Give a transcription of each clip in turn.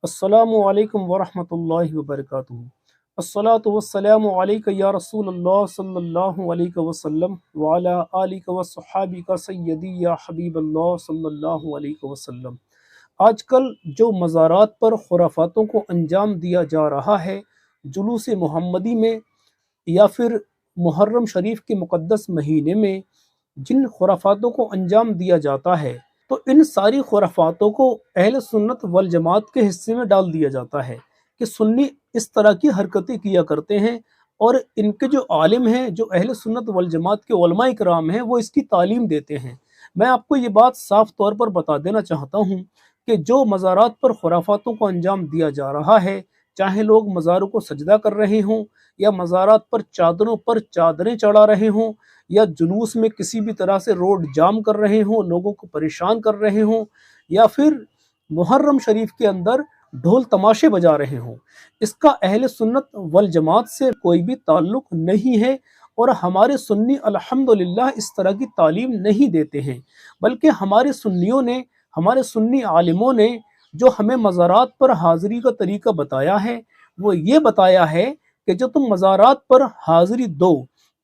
السلام علیکم ورحمۃ اللہ وبرکاتہ۔ الصلاۃ والسلام علیک یا رسول اللہ صلی اللہ علیہ وسلم وعلی آلک وصحابک سیدی یا حبیب اللہ صلی اللہ علیہ وسلم۔ آج کل جو مزارات پر خرافاتوں کو انجام دیا جا رہا ہے، جلوس محمدی میں یا پھر محرم شریف کے مقدس مہینے میں جن خرافاتوں کو انجام دیا جاتا ہے، تو ان ساری خرافاتوں کو اہل سنت والجماعت کے حصے میں ڈال دیا جاتا ہے کہ سنی اس طرح کی حرکتیں کیا کرتے ہیں، اور ان کے جو عالم ہیں، جو اہل سنت والجماعت کے علماء کرام ہیں، وہ اس کی تعلیم دیتے ہیں۔ میں آپ کو یہ بات صاف طور پر بتا دینا چاہتا ہوں کہ جو مزارات پر خرافاتوں کو انجام دیا جا رہا ہے، چاہے لوگ مزاروں کو سجدہ کر رہے ہوں، یا مزارات پر چادروں پر چادریں چڑھا رہے ہوں، یا جلوس میں کسی بھی طرح سے روڈ جام کر رہے ہوں، لوگوں کو پریشان کر رہے ہوں، یا پھر محرم شریف کے اندر ڈھول تماشے بجا رہے ہوں، اس کا اہل سنت والجماعت سے کوئی بھی تعلق نہیں ہے، اور ہمارے سنی الحمدللہ اس طرح کی تعلیم نہیں دیتے ہیں۔ بلکہ ہمارے سنیوں نے، ہمارے سنی عالموں نے جو ہمیں مزارات پر حاضری کا طریقہ بتایا ہے، وہ یہ بتایا ہے کہ جو تم مزارات پر حاضری دو،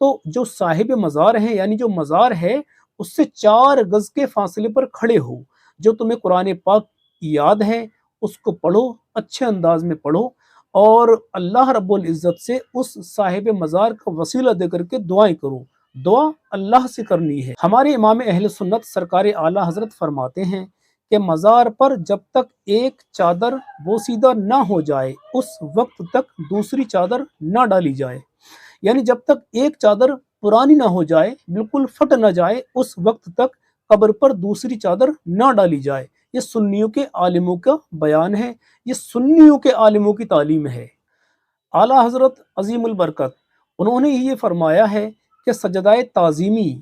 تو جو صاحب مزار ہیں، یعنی جو مزار ہے، اس سے 4 گز کے فاصلے پر کھڑے ہو، جو تمہیں قرآن پاک یاد ہے اس کو پڑھو، اچھے انداز میں پڑھو، اور اللہ رب العزت سے اس صاحب مزار کا وسیلہ دے کر کے دعائیں کرو۔ دعا اللہ سے کرنی ہے۔ ہمارے امام اہل سنت سرکار اعلیٰ حضرت فرماتے ہیں کہ مزار پر جب تک ایک چادر بوسیدہ نہ ہو جائے، اس وقت تک دوسری چادر نہ ڈالی جائے، یعنی جب تک ایک چادر پرانی نہ ہو جائے، بالکل پھٹ نہ جائے، اس وقت تک قبر پر دوسری چادر نہ ڈالی جائے۔ یہ سنیوں کے عالموں کا بیان ہے، یہ سنیوں کے عالموں کی تعلیم ہے۔ اعلیٰ حضرت عظیم البرکت انہوں نے یہ فرمایا ہے کہ سجدہ تعظیمی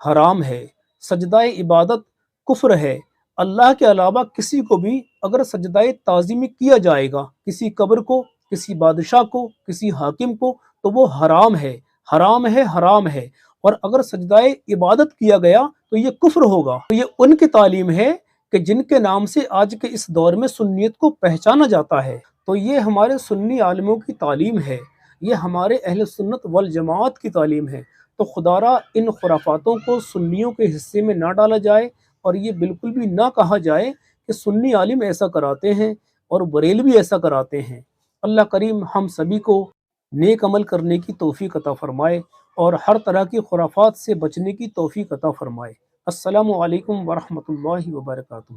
حرام ہے، سجدہ عبادت کفر ہے۔ اللہ کے علاوہ کسی کو بھی اگر سجدہ تعظیمی کیا جائے گا، کسی قبر کو، کسی بادشاہ کو، کسی حاکم کو، تو وہ حرام ہے، حرام ہے، حرام ہے۔ اور اگر سجدہ عبادت کیا گیا تو یہ کفر ہوگا۔ تو یہ ان کی تعلیم ہے کہ جن کے نام سے آج کے اس دور میں سنیت کو پہچانا جاتا ہے۔ تو یہ ہمارے سنی عالموں کی تعلیم ہے، یہ ہمارے اہل سنت والجماعت کی تعلیم ہے۔ تو خدا را ان خرافاتوں کو سنیوں کے حصے میں نہ ڈالا جائے، اور یہ بالکل بھی نہ کہا جائے کہ سنی عالم ایسا کراتے ہیں اور بریلوی ایسا کراتے ہیں۔ اللہ کریم ہم سبھی کو نیک عمل کرنے کی توفیق عطا فرمائے، اور ہر طرح کی خرافات سے بچنے کی توفیق عطا فرمائے۔ السلام علیکم ورحمۃ اللہ وبرکاتہ۔